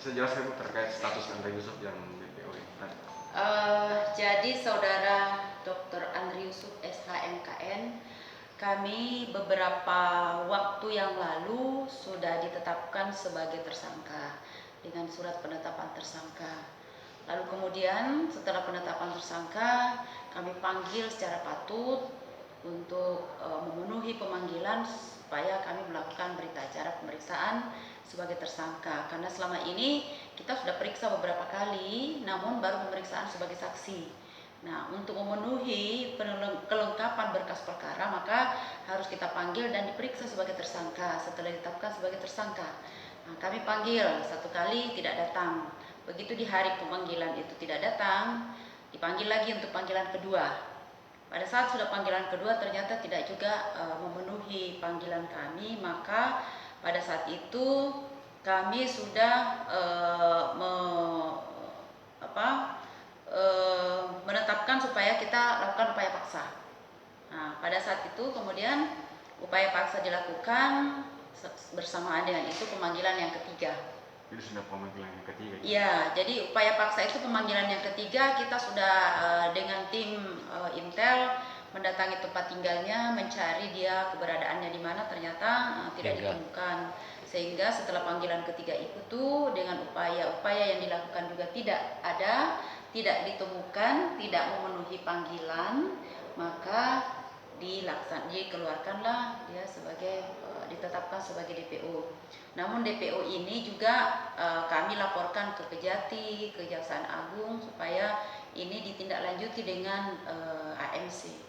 Bisa jelaskan terkait status Andre Yusuf yang DPO ini? Jadi Saudara Dr. Andre Yusuf SHMKN, kami beberapa waktu yang lalu sudah ditetapkan sebagai tersangka dengan surat penetapan tersangka. Lalu kemudian setelah penetapan tersangka, kami panggil secara patut untuk memenuhi pemanggilan supaya kami melakukan berita acara pemeriksaan sebagai tersangka. Karena selama ini kita sudah periksa beberapa kali, namun baru pemeriksaan sebagai saksi. Nah, untuk memenuhi kelengkapan berkas perkara, maka harus kita panggil dan diperiksa sebagai tersangka setelah ditetapkan sebagai tersangka. Nah, kami panggil satu kali tidak datang. Begitu di hari pemanggilan itu tidak datang, dipanggil lagi untuk panggilan kedua. Pada saat sudah panggilan kedua ternyata tidak juga memenuhi panggilan kami, maka pada saat itu kami sudah menetapkan supaya kita lakukan upaya paksa. Nah, pada saat itu kemudian upaya paksa dilakukan, bersamaan dengan itu pemanggilan yang ketiga. Jadi sudah pemanggilan yang ketiga? Iya, jadi upaya paksa itu pemanggilan yang ketiga. Kita sudah dengan tim Intel mendatangi tempat tinggalnya, mencari dia keberadaannya di mana, ternyata tidak ditemukan. Sehingga setelah panggilan ketiga itu dengan upaya-upaya yang dilakukan juga tidak ada, tidak ditemukan, tidak memenuhi panggilan, maka dikeluarkanlah dia sebagai ditetapkan sebagai DPO. Namun DPO ini juga kami laporkan ke Kejati, Kejaksaan Agung supaya ini ditindaklanjuti dengan AMC.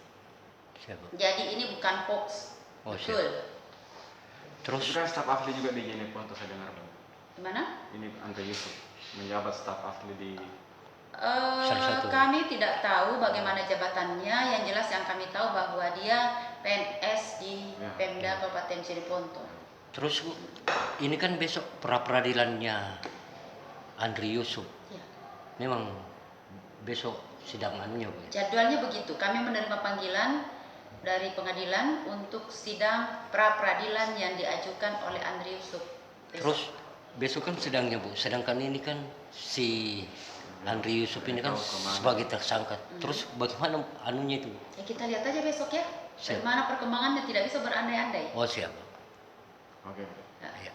Siapa? Jadi ini bukan hoax. Oh, betul. Terus kan staf ahli juga di Gini Ponto saya dengar, Bang. Gimana? Ini Andre Yusuf menjabat staf ahli di kami tidak tahu bagaimana jabatannya. Yang jelas yang kami tahu bahwa dia PNS di Pemda Kabupaten Cileponto. Terus Bu, ini kan besok pra-peradilannya Andre Yusuf. Ya. Memang besok sidang anunya Bu? Jadwalnya begitu. Kami menerima panggilan dari pengadilan untuk sidang pra-peradilan yang diajukan oleh Andre Yusuf. Terus besok kan sidangnya Bu, sedangkan ini kan si Andre Yusuf ini kan sebagai tersangka. Terus bagaimana anunya itu? Ya kita lihat aja besok ya. Bagaimana perkembangannya, tidak bisa berandai-andai. Oh siap. Oke. Ya.